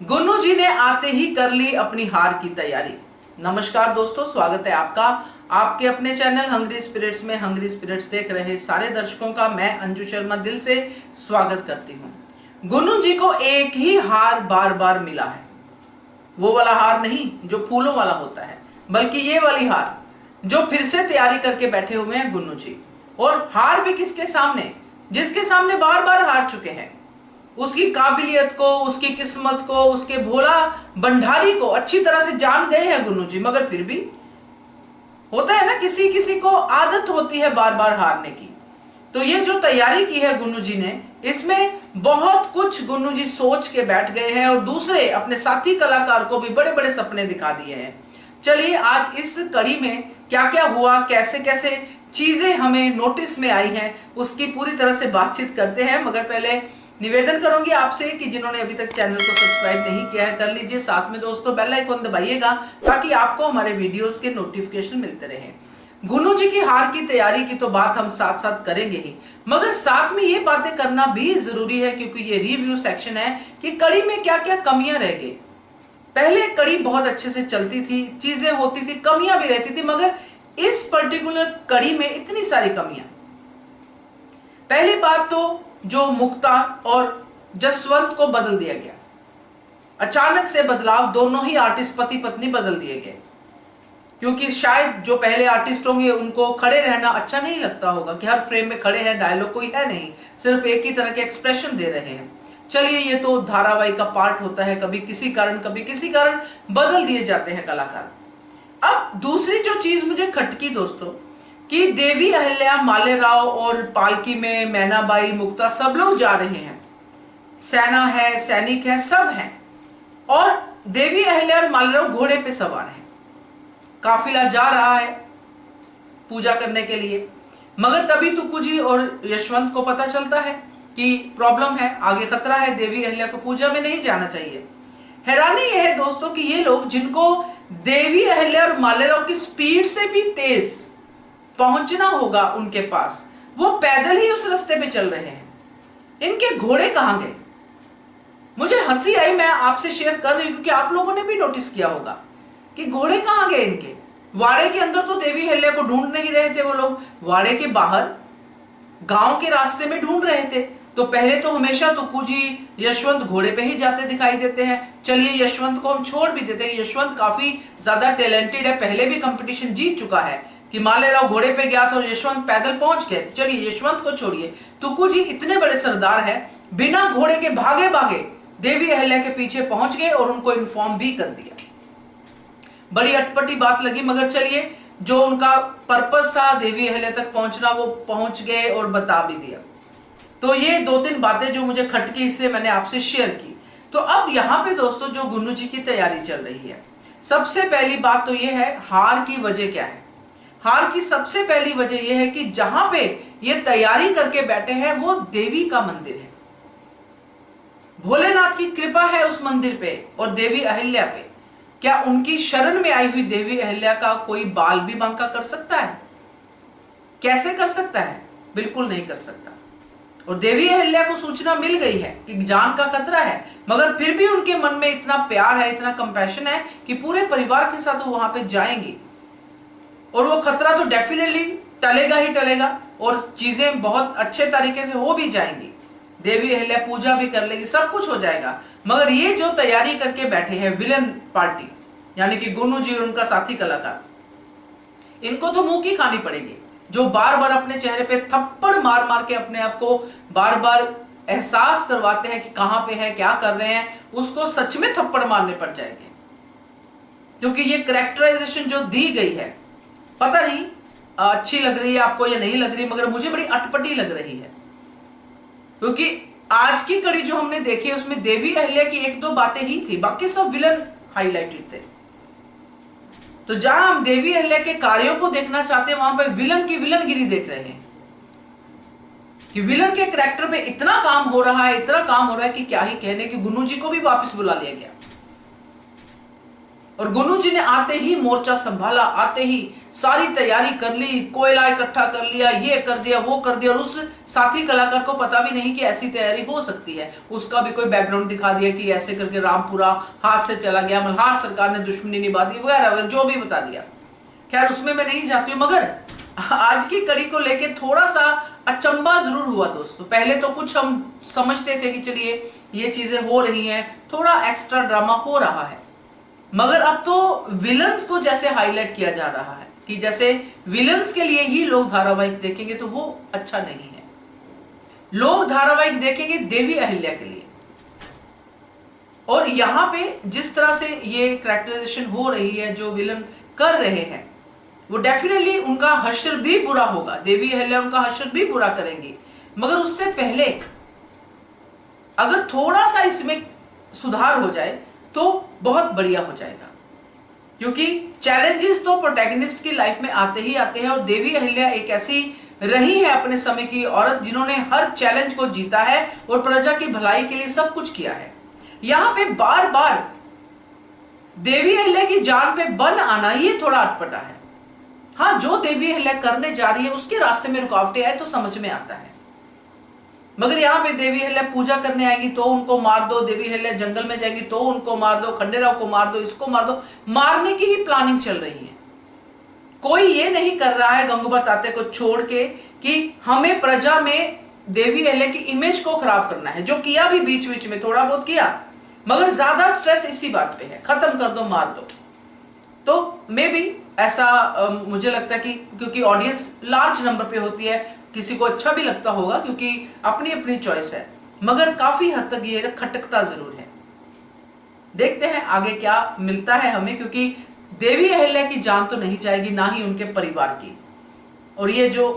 गुन्नू जी ने आते ही कर ली अपनी हार की तैयारी। नमस्कार दोस्तों, स्वागत है आपका आपके अपने चैनल हंग्री स्पिरिट्स में। हंग्री स्पिरिट्स देख रहे सारे दर्शकों का मैं अंजू शर्मा दिल से स्वागत करती हूँ। गुन्नू जी को एक ही हार बार बार मिला है, वो वाला हार नहीं जो फूलों वाला होता है, बल्कि ये वाली हार जो फिर से तैयारी करके बैठे हुए हैं गुन्नू जी। और हार भी किसके सामने? जिसके सामने बार बार हार चुके हैं। उसकी काबिलियत को, उसकी किस्मत को, उसके भोला भंडारी को अच्छी तरह से जान गए हैं गुन्नू जी, मगर फिर भी होता है ना, किसी किसी को आदत होती है बार बार हारने की। तो ये जो तैयारी की है गुन्नू जी ने, इसमें बहुत कुछ गुन्नू जी सोच के बैठ गए हैं और दूसरे अपने साथी कलाकार को भी बड़े बड़े सपने दिखा दिए हैं। चलिए आज इस कड़ी में क्या क्या हुआ, कैसे कैसे चीजें हमें नोटिस में आई हैं, उसकी पूरी तरह से बातचीत करते हैं। मगर पहले निवेदन करूंगी आपसे कि जिन्होंने अभी तक चैनल को सब्सक्राइब नहीं किया है कर लीजिए, साथ में दोस्तों बेल आइकन दबाइएगा ताकि आपको हमारे वीडियोस के नोटिफिकेशन मिलते रहें। गुन्नू जी की हार की तैयारी की तो बात हम साथ साथ करेंगे ही, मगर साथ में ये बातें करना भी जरूरी है क्योंकि ये रिव्यू सेक्शन है कि कड़ी में क्या क्या कमियां रह गई। पहले कड़ी बहुत अच्छे से चलती थी, चीजें होती थी, कमियां भी रहती थी, मगर इस पर्टिकुलर कड़ी में इतनी सारी कमियां। पहली बात तो जो मुक्ता और जसवंत को बदल दिया गया, अचानक से बदलाव, दोनों ही आर्टिस्ट पति पत्नी बदल दिए गए क्योंकि शायद जो पहले आर्टिस्ट होंगे उनको खड़े रहना अच्छा नहीं लगता होगा कि हर फ्रेम में खड़े हैं, डायलॉग कोई है नहीं, सिर्फ एक ही तरह के एक्सप्रेशन दे रहे हैं। चलिए ये तो धारावाहिक का पार्ट होता है, कभी किसी कारण बदल दिए जाते हैं कलाकार। अब दूसरी जो चीज मुझे खटकी दोस्तों कि देवी अहिल्या, मालेराव और पालकी में मैनाबाई, मुक्ता सब लोग जा रहे हैं, सेना है, सैनिक है, सब हैं, और देवी अहिल्या और मालेराव घोड़े पे सवार हैं। काफिला जा रहा है पूजा करने के लिए, मगर तभी तुक्कू जी और यशवंत को पता चलता है कि प्रॉब्लम है, आगे खतरा है, देवी अहिल्या को पूजा में नहीं जाना चाहिए। हैरानी यह है दोस्तों कि ये लोग जिनको देवी अहिल्या और मालेराव की स्पीड से भी तेज पहुंचना होगा उनके पास, वो पैदल ही उस रास्ते पे चल रहे हैं। इनके घोड़े कहां गए? मुझे हंसी आई, मैं आपसे शेयर कर रही हूं क्योंकि आप लोगों ने भी नोटिस किया होगा कि घोड़े कहां गए इनके। वाड़े के अंदर तो देवी अहिल्या को ढूंढ नहीं रहे थे वो लोग, वाड़े के बाहर गांव के रास्ते में ढूंढ रहे थे। तो पहले तो हमेशा तुक्कू जी, यशवंत घोड़े पे ही जाते दिखाई देते हैं। चलिए यशवंत को हम छोड़ भी देते हैं, यशवंत काफी ज्यादा टैलेंटेड है, पहले भी कंपटीशन जीत चुका है कि मालेराव घोड़े पे गया था और यशवंत पैदल पहुंच गए थे। चलिए यशवंत को छोड़िए, तुक्कू जी इतने बड़े सरदार हैं, बिना घोड़े के भागे भागे देवी अहिल्या के पीछे पहुंच गए और उनको इन्फॉर्म भी कर दिया। बड़ी अटपटी बात लगी, मगर चलिए जो उनका पर्पस था देवी अहिल्या तक पहुंचना, वो पहुंच गए और बता भी दिया। तो ये दो तीन बातें जो मुझे खटकी, इससे मैंने आपसे शेयर की। तो अब यहाँ पे दोस्तों जो गुन्नू जी की तैयारी चल रही है, सबसे पहली बात तो ये है हार की वजह क्या है। हार की सबसे पहली वजह यह है कि जहां पे ये तैयारी करके बैठे हैं वो देवी का मंदिर है, भोलेनाथ की कृपा है उस मंदिर पे और देवी अहिल्या पे। क्या उनकी शरण में आई हुई देवी अहिल्या का कोई बाल भी बांका कर सकता है? कैसे कर सकता है? बिल्कुल नहीं कर सकता। और देवी अहिल्या को सूचना मिल गई है कि जान का खतरा है, मगर फिर भी उनके मन में इतना प्यार है, इतना कंपैशन है कि पूरे परिवार के साथ वो वहां पे जाएंगी और वो खतरा तो डेफिनेटली टलेगा ही टलेगा और चीजें बहुत अच्छे तरीके से हो भी जाएंगी। देवी अहिल्या पूजा भी कर लेगी, सब कुछ हो जाएगा। मगर ये जो तैयारी करके बैठे हैं विलन पार्टी, यानी कि गुन्नू जी और उनका साथी कलाकार, इनको तो मुंह की खानी पड़ेगी। जो बार बार अपने चेहरे पे थप्पड़ मार मार के अपने आप को बार बार एहसास करवाते हैं कि कहां पे है, क्या कर रहे हैं, उसको सच में थप्पड़ मारने पड़ जाएंगे। क्योंकि ये कैरेक्टराइजेशन जो दी गई है, पता नहीं अच्छी लग रही है आपको या नहीं लग रही, मगर मुझे बड़ी अटपटी लग रही है। क्योंकि आज की कड़ी जो हमने देखी है उसमें देवी अहिल्या की एक दो बातें ही थी, बाकी सब विलन हाईलाइटेड थे। तो जहां हम देवी अहिल्या के कार्यों को देखना चाहते हैं, वहां पे विलन की विलनगिरी देख रहे हैं कि विलन के कैरेक्टर पे इतना काम हो रहा है, इतना काम हो रहा है कि क्या ही कहने। कि गुन्नू जी को भी वापस बुला लिया गया और गुन्नू जी ने आते ही मोर्चा संभाला, आते ही सारी तैयारी कर ली, कोयला इकट्ठा कर लिया, ये कर दिया, वो कर दिया, और उस साथी कलाकार को पता भी नहीं कि ऐसी तैयारी हो सकती है। उसका भी कोई बैकग्राउंड दिखा दिया कि ऐसे करके रामपुरा हाथ से चला गया, मल्हार सरकार ने दुश्मनी निभा दी, वगैरह वगैरह जो भी बता दिया। खैर उसमें मैं नहीं जाती हूं, मगर आज की कड़ी को लेके थोड़ा सा अचंबा जरूर हुआ दोस्तों। पहले तो कुछ हम समझते थे कि चलिए ये चीजें हो रही हैं, थोड़ा एक्स्ट्रा ड्रामा हो रहा है, मगर अब तो विलन्स को जैसे हाईलाइट किया जा रहा है कि जैसे विलन्स के लिए ही लोग धारावाहिक देखेंगे, तो वो अच्छा नहीं है। लोग धारावाहिक देखेंगे देवी अहिल्या के लिए, और यहां पे जिस तरह से ये कैरेक्टराइजेशन हो रही है, जो विलन कर रहे हैं, वो डेफिनेटली उनका हश्र भी बुरा होगा। देवी अहिल्या उनका हश्र भी बुरा करेंगी, मगर उससे पहले अगर थोड़ा सा इसमें सुधार हो जाए तो बहुत बढ़िया हो जाएगा, क्योंकि चैलेंजेस तो प्रोटैगनिस्ट की लाइफ में आते ही आते हैं, और देवी अहिल्या एक ऐसी रही है अपने समय की औरत जिन्होंने हर चैलेंज को जीता है और प्रजा की भलाई के लिए सब कुछ किया है। यहां पे बार बार देवी अहिल्या की जान पे बन आना ये थोड़ा अटपटा है। हाँ, जो देवी अहिल्या करने जा रही है उसके रास्ते में रुकावटें आए तो समझ में आता है, मगर यहाँ पे देवी अहिल्या पूजा करने आएंगी तो उनको मार दो, देवी अहिल्या जंगल में जाएंगी तो उनको मार दो, खंडेराव को मार दो, इसको मार दो, मारने की ही प्लानिंग चल रही है। कोई ये नहीं कर रहा है गंगूबा ताते को छोड़ के कि हमें प्रजा में देवी अहिल्या की इमेज को खराब करना है, जो किया भी बीच बीच में थोड़ा बहुत किया, मगर ज्यादा स्ट्रेस इसी बात पे है, खत्म कर दो, मार दो। तो मे भी ऐसा मुझे लगता है कि क्योंकि ऑडियंस लार्ज नंबर पे होती है, किसी को अच्छा भी लगता होगा क्योंकि अपनी अपनी चॉइस है, मगर काफी हद तक ये खटकता जरूर है। देखते हैं आगे क्या मिलता है हमें, क्योंकि देवी अहिल्या की जान तो नहीं जाएगी, ना ही उनके परिवार की, और ये जो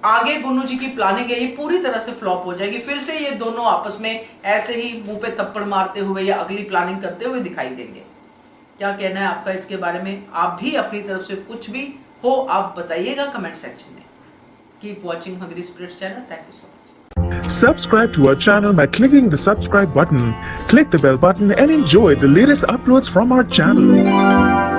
आगे गुन्नू जी की प्लानिंग है ये पूरी तरह से फ्लॉप हो जाएगी। फिर से ये दोनों आपस में ऐसे ही मुंह पे थप्पड़ मारते हुए या अगली प्लानिंग करते हुए दिखाई देंगे। क्या कहना है आपका इसके बारे में? आप भी अपनी तरफ से कुछ भी हो आप बताइएगा कमेंट सेक्शन में। Keep watching Hungry Spirits channel. Thank you so much. Subscribe to our channel by clicking the subscribe button. Click the bell button and enjoy the latest uploads from our channel.